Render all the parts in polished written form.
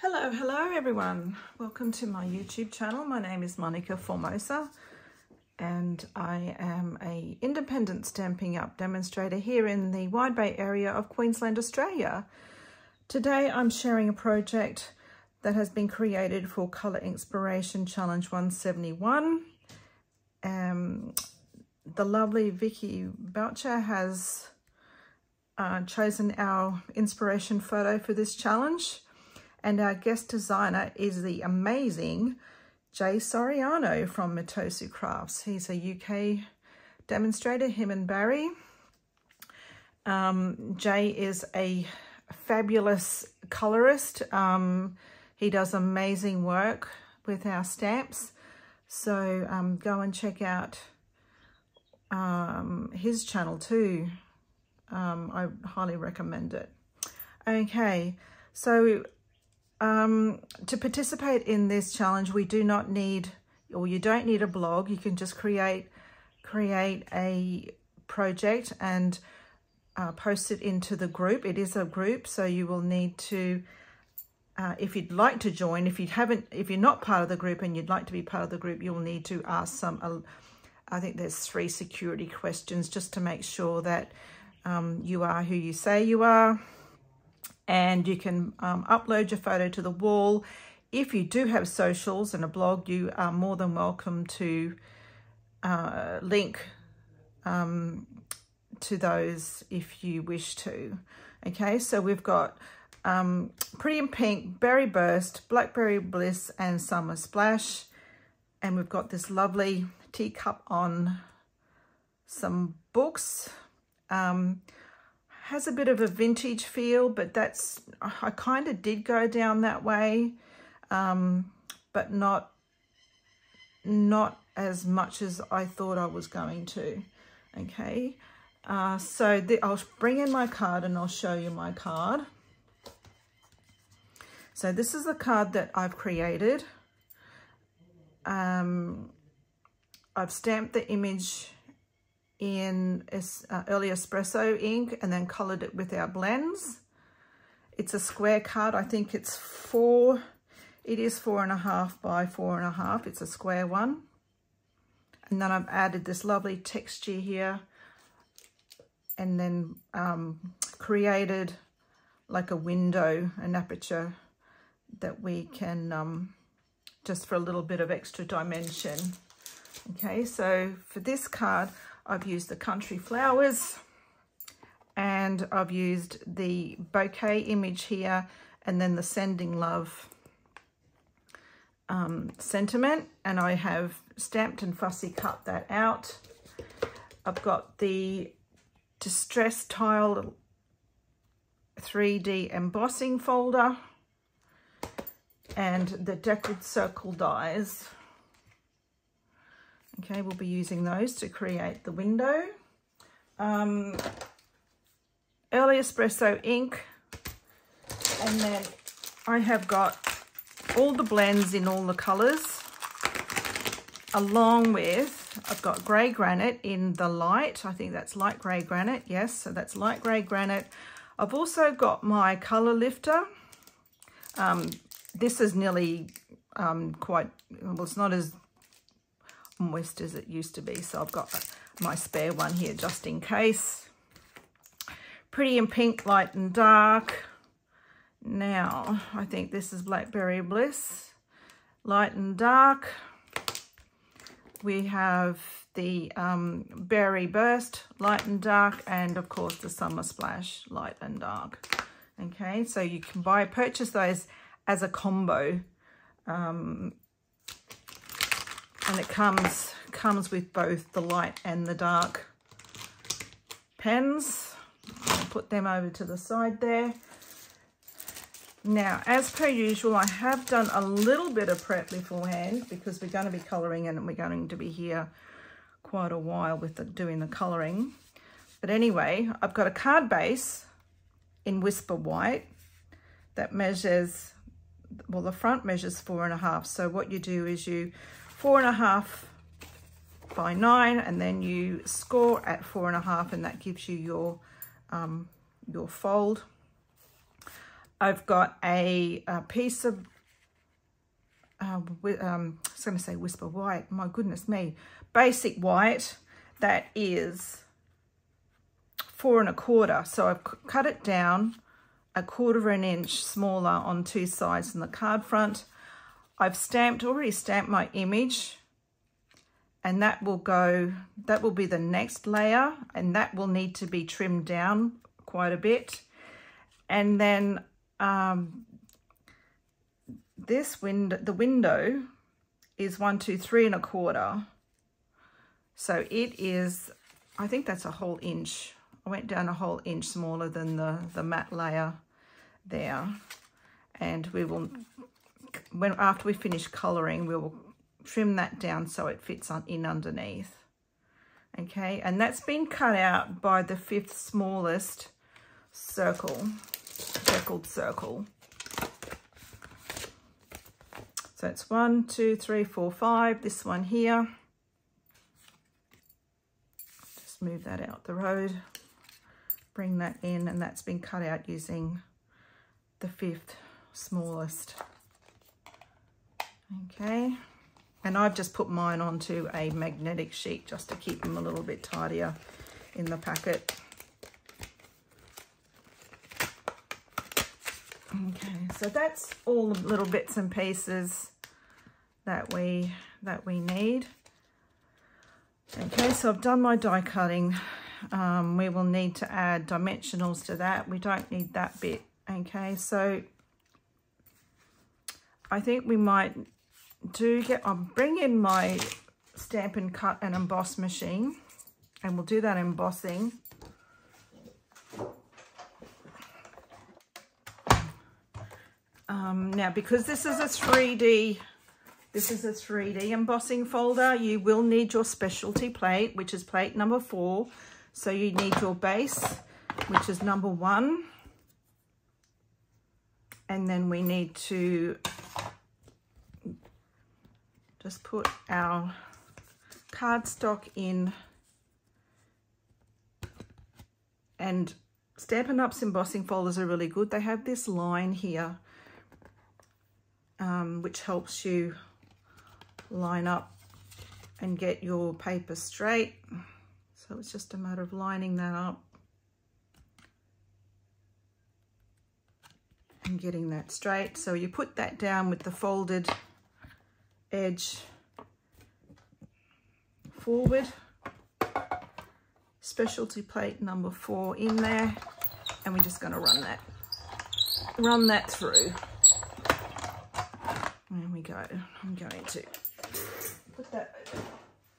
Hello everyone. Welcome to my YouTube channel. My name is Monica Formosa and I am an independent Stampin' Up demonstrator here in the Wide Bay area of Queensland, Australia. Today I'm sharing a project that has been created for Colour Inspiration Challenge 171. The lovely Vicky Boucher has chosen our inspiration photo for this challenge. And our guest designer is the amazing Jay Soriano from Matosu Crafts. He's a UK demonstrator, him and Barry. Jay is a fabulous colorist. He does amazing work with our stamps. So go and check out his channel too. I highly recommend it. Okay, so to participate in this challenge, we do not need, or you don't need a blog. You can just create a project and post it into the group. It is a group, so you will need to, if you'd like to join, if you're not part of the group and you'd like to be part of the group, you'll need to ask some, I think there's 3 security questions just to make sure that you are who you say you are. And you can upload your photo to the wall. If you do have socials and a blog, you are more than welcome to link to those if you wish to. Okay, so we've got Pretty in Pink, Berry Burst, Blackberry Bliss, and Summer Splash. And we've got this lovely teacup on some books. Has a bit of a vintage feel, but I kind of did go down that way, but not as much as I thought I was going to. Okay, so I'll bring in my card and I'll show you my card. So this is the card that I've created. I've stamped the image in early espresso ink and then colored it with our blends. It's a square card. I think it is 4.5 by 4.5. It's a square one. And then I've added this lovely texture here and then created like a window, an aperture that we can, just for a little bit of extra dimension. Okay, so for this card, I've used the Country Flowers and I've used the bouquet image here and then the Sending Love sentiment, and I have stamped and fussy cut that out. I've got the Distress Tile 3D embossing folder and the Decorative Circle dies. Okay, we'll be using those to create the window. Early espresso ink, and then I have got all the blends in all the colours, along with, I've got grey granite in the light. I think that's light grey granite. Yes, so that's light grey granite. I've also got my colour lifter. This is nearly quite, well, it's not as moist as it used to be, so I've got my spare one here just in case. Pretty in Pink, Light and Dark. Now I think this is Blackberry Bliss, Light and Dark. We have the Berry Burst, Light and Dark, and of course the Summer Splash, Light and Dark. Okay, so you can purchase those as a combo. And it comes with both the light and the dark pens. I'll put them over to the side there. Now, as per usual, I have done a little bit of prep beforehand because we're going to be colouring and we're going to be here quite a while with doing the colouring. But anyway, I've got a card base in Whisper White that measures, well, the front measures 4.5. So what you do is you 4.5 by 9, and then you score at 4.5, and that gives you your fold. I've got a piece of, I was going to say Whisper White, my goodness me, basic white that is 4 1/4. So I've cut it down 1/4 inch smaller on 2 sides in the card front. I've already stamped my image, and that will be the next layer, and that will need to be trimmed down quite a bit. And then the window is 1 2 3 1/4. So it is, I think that's a whole inch. I went down a whole inch smaller than the matte layer there. And we will, after we finish colouring, we will trim that down so it fits in underneath. Okay, and that's been cut out by the 5th smallest circle, speckled circle. So it's 1 2 3 4 5, this one here. Just move that out the road, bring that in, and that's been cut out using the 5th smallest. Okay, and I've just put mine onto a magnetic sheet just to keep them a little bit tidier in the packet. Okay, so that's all the little bits and pieces that we need. Okay, so I've done my die cutting. We will need to add dimensionals to that. We don't need that bit. Okay, so I think we might I'll bring in my Stampin' Cut and Emboss machine, and we'll do that embossing. Now, because this is a 3D embossing folder, you will need your specialty plate, which is plate number 4. So you need your base, which is number 1. And then we need to just put our cardstock in. And Stampin' Up's embossing folders are really good. They have this line here, which helps you line up and get your paper straight. So it's just a matter of lining that up and getting that straight. So you put that down with the folded edge forward, specialty plate number 4 in there, and we're just going to run that through. There we go. I'm going to put that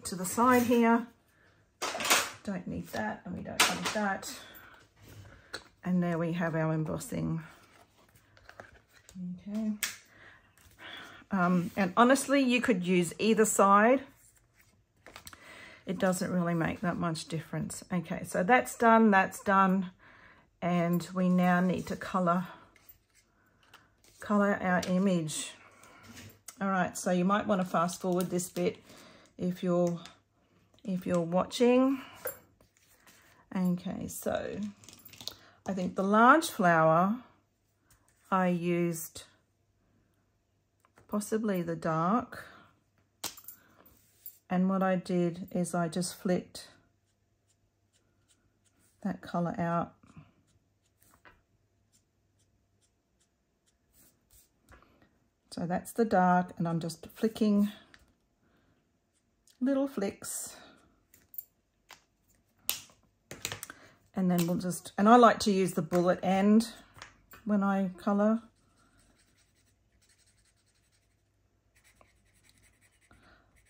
to the side here. Don't need that, and we don't need that. And there we have our embossing. Okay. And honestly, you could use either side. It doesn't really make that much difference. Okay, so that's done. And we now need to colour our image. All right, so you might want to fast forward this bit if you're watching. Okay, so I think the large flower, I used possibly the dark, and what I did is I just flicked that colour out. So that's the dark, and I'm just flicking little flicks. And then we'll just, and I like to use the bullet end when I colour.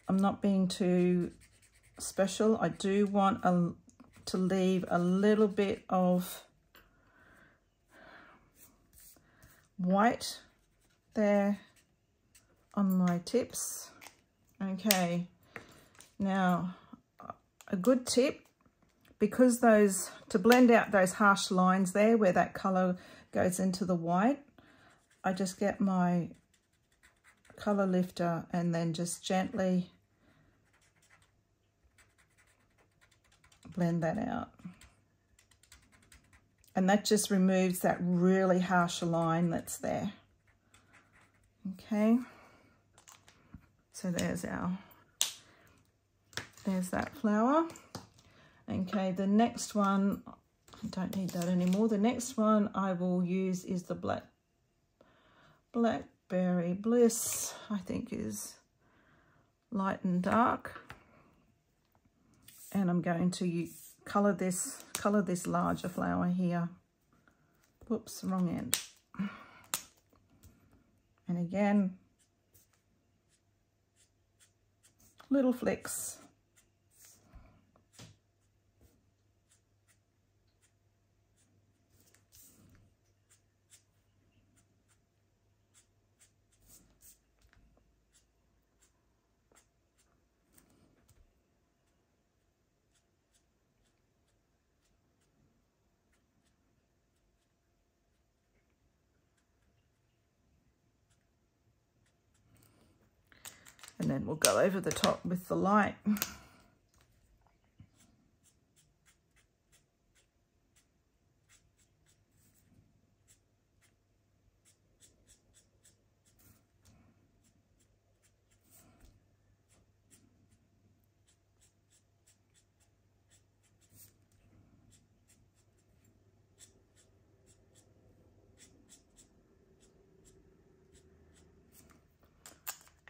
I'm not being too special. I do want to leave a little bit of white there on my tips. Okay, now a good tip, because to blend out those harsh lines there where that colour goes into the white, I just get my colour lifter and then just gently blend that out. And that just removes that really harsh line that's there. Okay, so there's that flower. Okay, the next one, I don't need that anymore. The next one I will use is the Blackberry Bliss, I think is light and dark. And I'm going to colour this larger flower here. Whoops, wrong end. And again, little flicks. And then we'll go over the top with the light.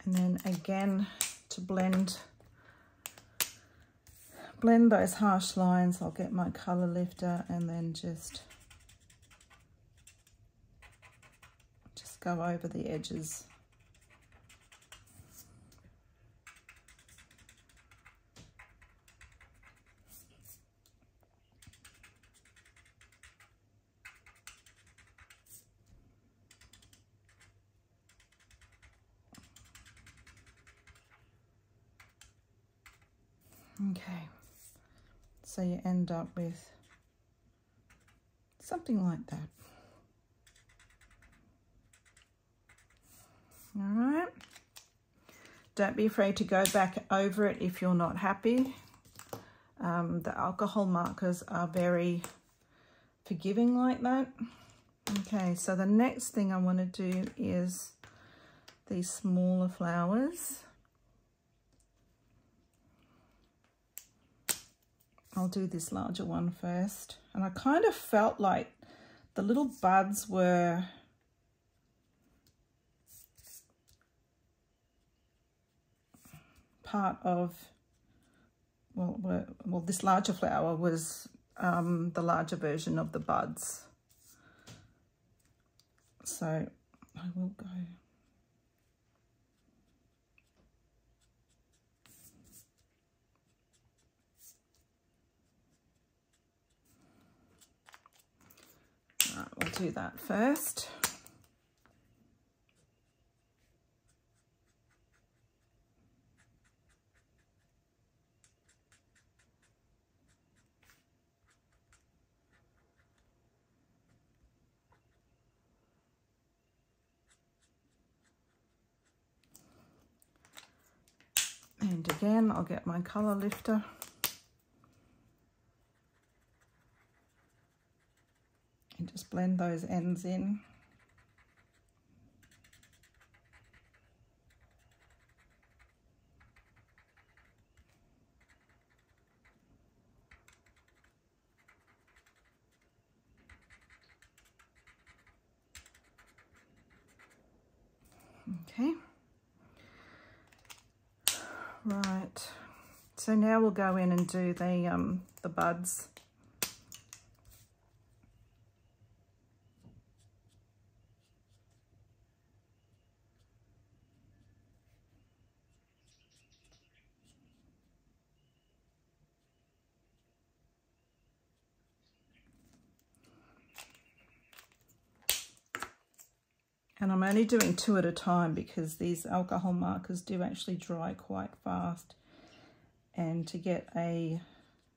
And then again, to blend those harsh lines, I'll get my colour lifter and then just go over the edges. Okay, so you end up with something like that. All right, don't be afraid to go back over it if you're not happy. The alcohol markers are very forgiving like that. Okay, so the next thing I want to do is these smaller flowers. I'll do this larger one first. And I kind of felt like the little buds were part of, well, this larger flower was the larger version of the buds. So I will go. Right, we'll do that first. And again, I'll get my colour lifter. And just blend those ends in. Okay. Right. So now we'll go in and do the buds. And I'm only doing 2 at a time because these alcohol markers do actually dry quite fast. And to get a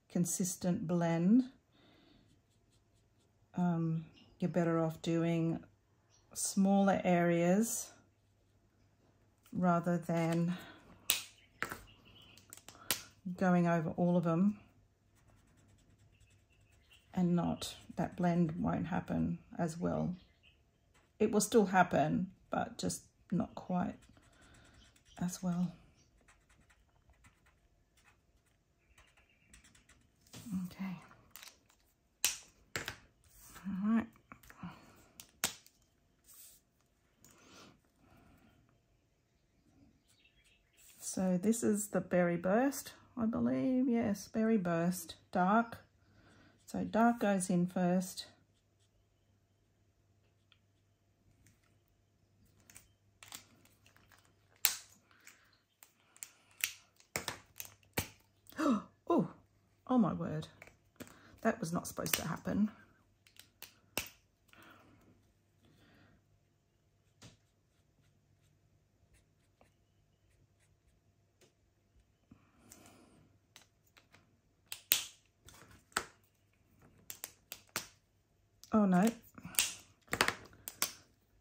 consistent blend, you're better off doing smaller areas rather than going over all of them and not, that blend won't happen as well. It will still happen, but just not quite as well. Okay. All right. So this is the Berry Burst, I believe. Yes, Berry Burst, dark. So dark goes in first. Oh my word. That was not supposed to happen. Oh no.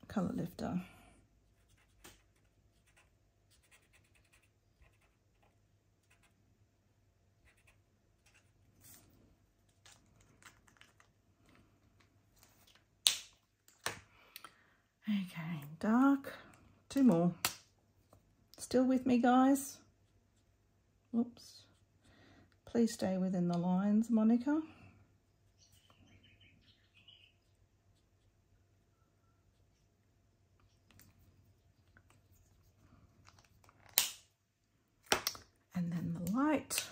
Colour lifter. Okay, dark. Two more. Still with me, guys? Oops. Please stay within the lines, Monica. And then the light.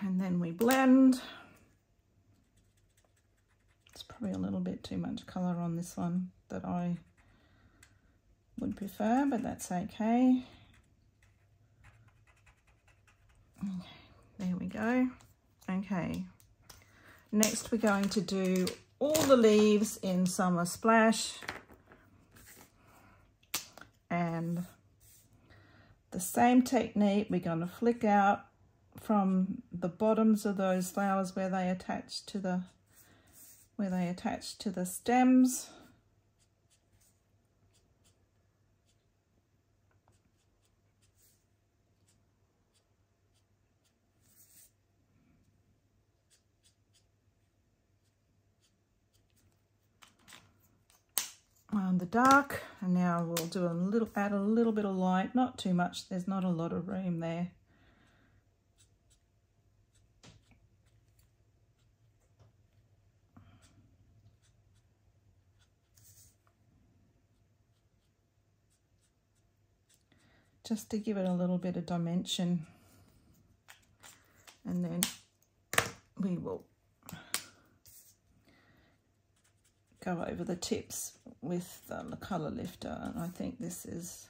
And then we blend. It's probably a little bit too much colour on this one that I would prefer, but that's okay. Okay, there we go. Okay, next we're going to do all the leaves in Summer Splash, and the same technique. We're going to flick out from the bottoms of those flowers where they attach to the stems. On the dark, and now we'll do add a little bit of light, not too much, there's not a lot of room there. Just to give it a little bit of dimension, and then we will go over the tips with the colour lifter, and I think this is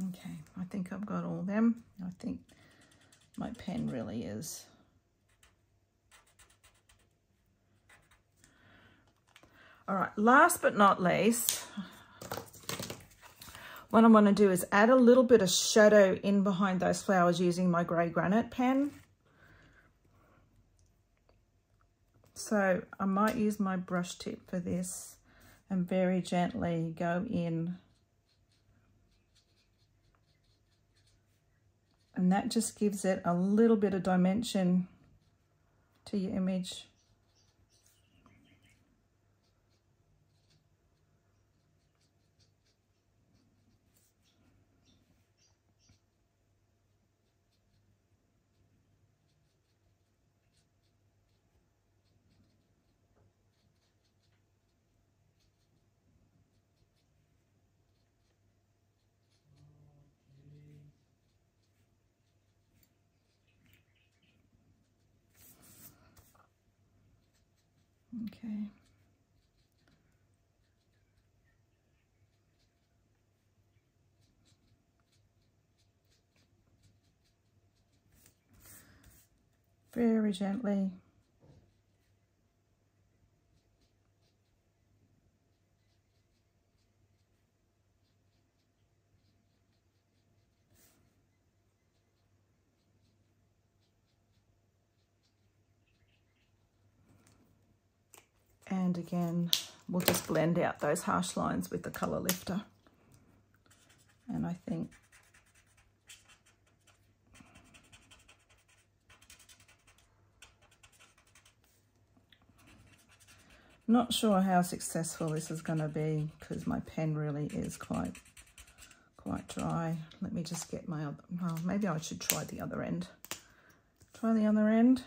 okay. I think I've got all them. I think my pen really is. All right, last but not least, what I'm going to do is add a little bit of shadow in behind those flowers using my grey granite pen. So I might use my brush tip for this and very gently go in. And that just gives it a little bit of dimension to your image. Okay. Very gently. And again, we'll just blend out those harsh lines with the colour lifter. And I think not sure how successful this is going to be because my pen really is quite dry. Let me just get my other, well, maybe I should try the other end. Try the other end.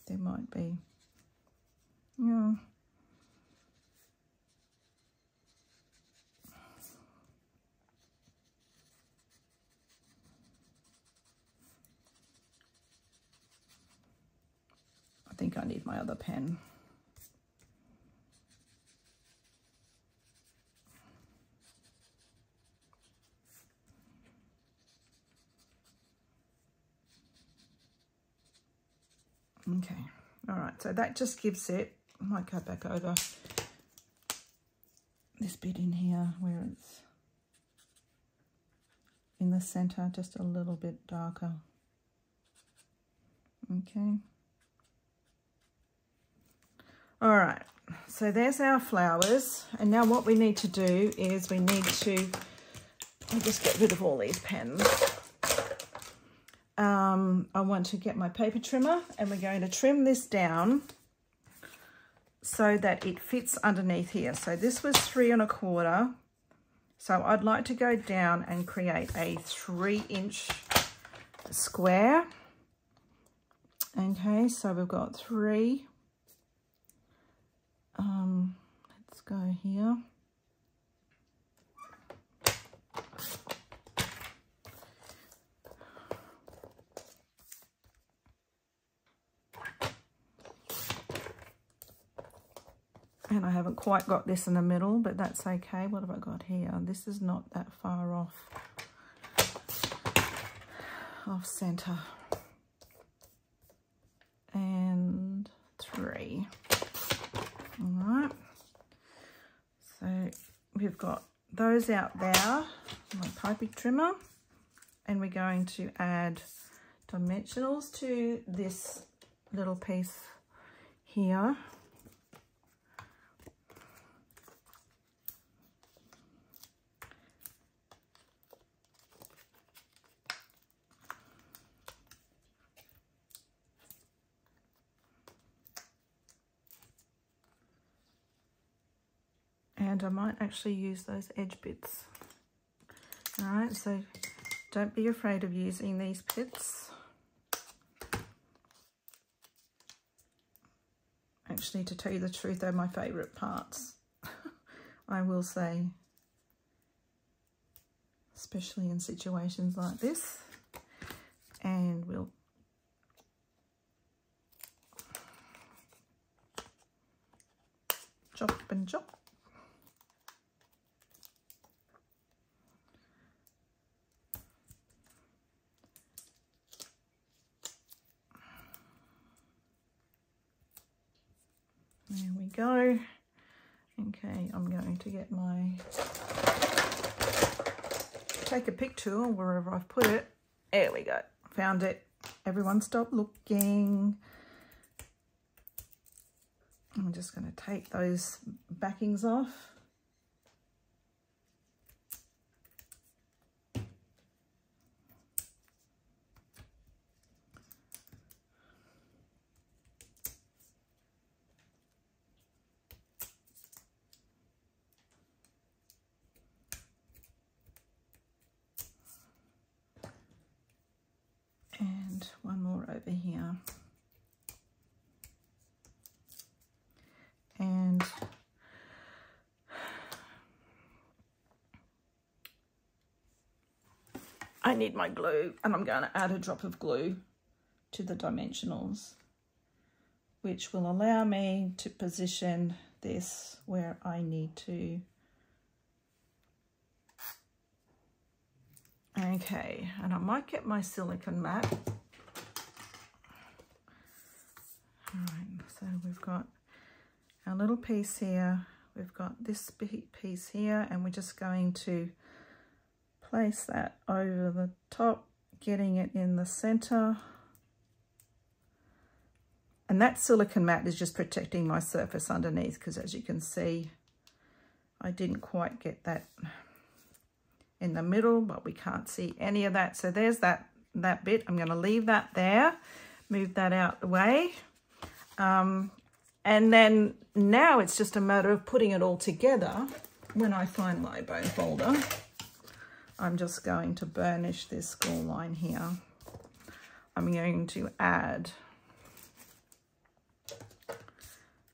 There might be, yeah. I think I need my other pen. Okay, all right, so that just gives it, I might go back over this bit in here where it's in the center, just a little bit darker. Okay. All right, so there's our flowers. And now what we need to do is we need to, I'll just get rid of all these pens. I want to get my paper trimmer and we're going to trim this down so that it fits underneath here. So this was 3 1/4. So I'd like to go down and create a 3-inch square. Okay, so we've got 3. Let's go here. And I haven't quite got this in the middle, but that's okay. What have I got here? This is not that far off center. And 3. All right. So we've got those out there, my piping trimmer, and we're going to add dimensionals to this little piece here. And I might actually use those edge bits. All right, so don't be afraid of using these bits. Actually, to tell you the truth, they're my favourite parts, I will say, especially in situations like this. And we'll chop and chop. There we go. Okay, I'm going to get my take a pick tool wherever I've put it. There we go. Found it. Everyone stop looking. I'm just going to take those backings off. And one more over here. And I need my glue, and I'm going to add a drop of glue to the dimensionals. which will allow me to position this where I need to. Okay, and I might get my silicone mat. All right, so we've got our little piece here. We've got this piece here, and we're just going to place that over the top, getting it in the center. And that silicone mat is just protecting my surface underneath, because as you can see, I didn't quite get that in the middle, but we can't see any of that. So there's that bit. I'm going to leave that there, move that out the way. And then now it's just a matter of putting it all together. When I find my bone folder, I'm just going to burnish this score line here. I'm going to add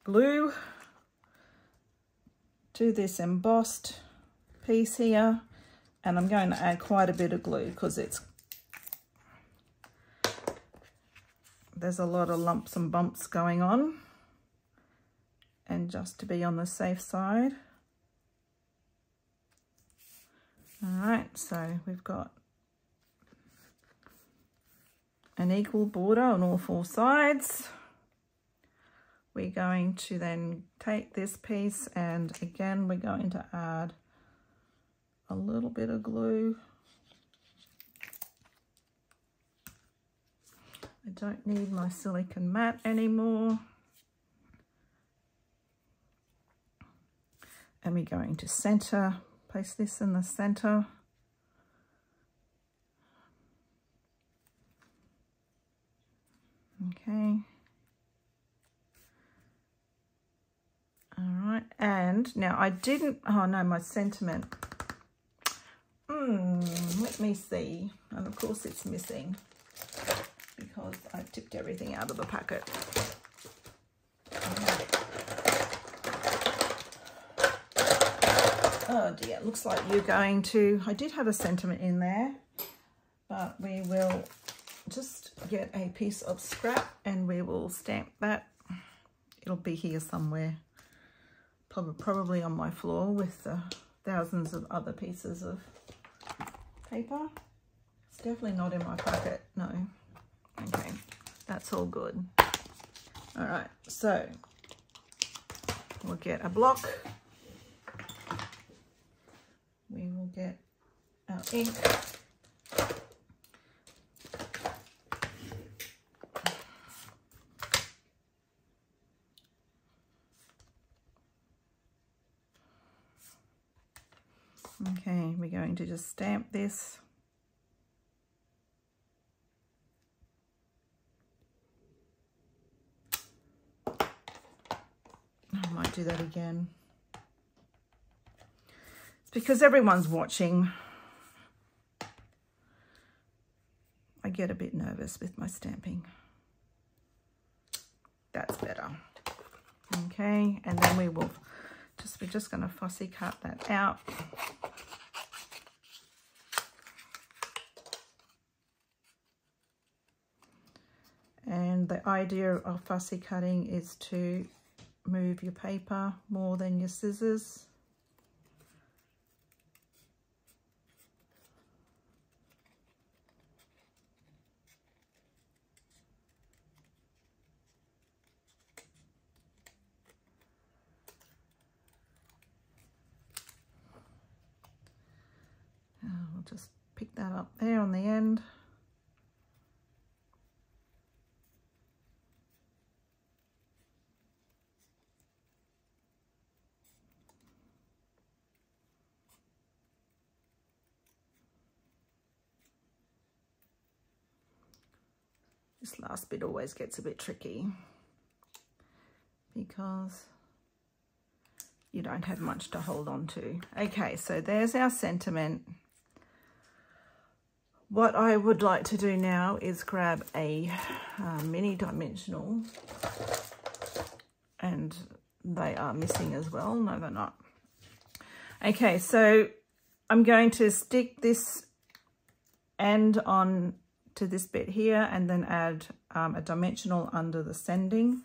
glue to this embossed piece here, and I'm going to add quite a bit of glue because there's a lot of lumps and bumps going on, and just to be on the safe side. All right, so we've got an equal border on all four sides. We're going to then take this piece, and again, we're going to add a little bit of glue. I don't need my silicone mat anymore. And we're going to center, place this in the center. Okay. All right, and now I didn't, oh no, my sentiment. Let me see. And of course it's missing because I tipped everything out of the packet. Oh dear, looks like you're going to, I did have a sentiment in there, but we will just get a piece of scrap and we will stamp that. It'll be here somewhere, probably on my floor with the thousands of other pieces of paper. It's definitely not in my pocket, no. Okay, that's all good. All right, so we'll get a block. We will get our ink. Okay, we're going to just stamp this. I might do that again. It's because everyone's watching. I get a bit nervous with my stamping. That's better. Okay, and then we're just going to fussy cut that out. And the idea of fussy cutting is to move your paper more than your scissors. We'll just pick that up there on the end. This last bit always gets a bit tricky because you don't have much to hold on to. Okay, so there's our sentiment. What I would like to do now is grab a mini dimensional, and they are missing as well. No, they're not. Okay, so I'm going to stick this end on to this bit here and then add a dimensional under the sending.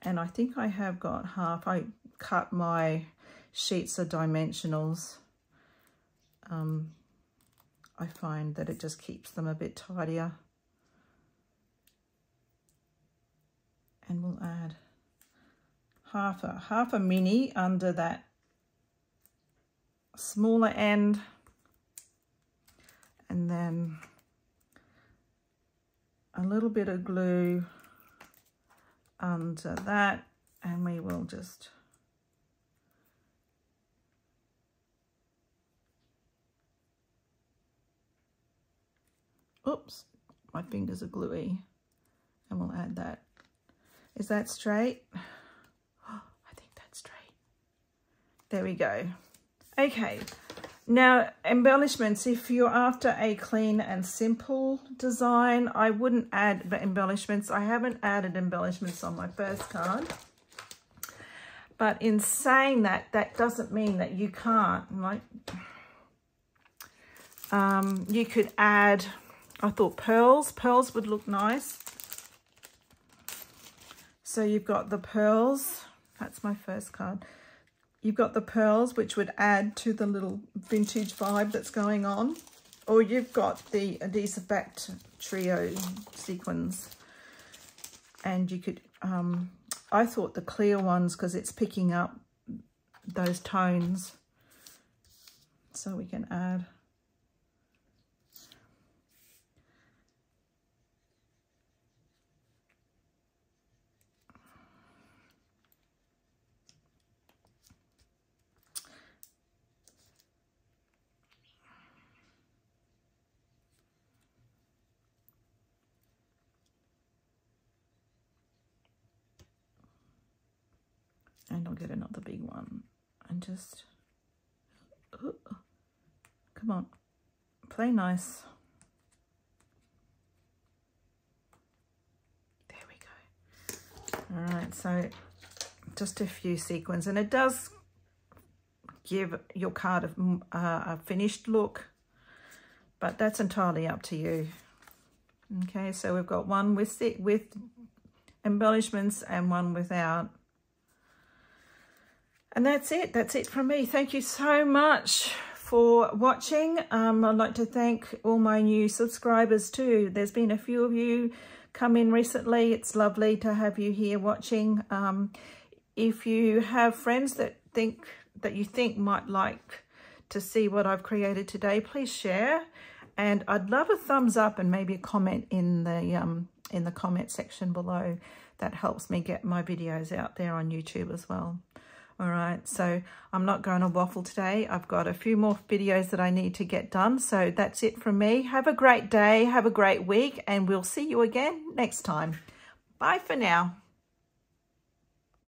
And I think I have got half. I cut my sheets of dimensionals. I find that it just keeps them a bit tidier. And we'll add half a mini under that smaller end, and then a little bit of glue under that, and we will just oops, my fingers are gluey, and we'll add that. Is that straight? Oh, I think that's straight. There we go. Okay, now embellishments. If you're after a clean and simple design, I wouldn't add the embellishments. I haven't added embellishments on my first card. But in saying that, that doesn't mean that you can't. Like, you could add, I thought pearls. Pearls would look nice. So you've got the pearls. That's my first card. You've got the pearls, which would add to the little vintage vibe that's going on. Or you've got the Adidas Trio sequins. And you could, I thought the clear ones, because it's picking up those tones. So we can add. And I'll get another big one and just, come on, play nice. There we go. All right, so just a few sequins, and it does give your card a finished look, but that's entirely up to you. Okay, so we've got one with embellishments and one without. And that's it. That's it from me. Thank you so much for watching. I'd like to thank all my new subscribers too. There's been a few of you come in recently. It's lovely to have you here watching. If you have friends that you think might like to see what I've created today, please share. And I'd love a thumbs up and maybe a comment in the comment section below. That helps me get my videos out there on YouTube as well. All right, so I'm not going to waffle today. I've got a few more videos that I need to get done. So that's it from me. Have a great day, have a great week, and we'll see you again next time. Bye for now.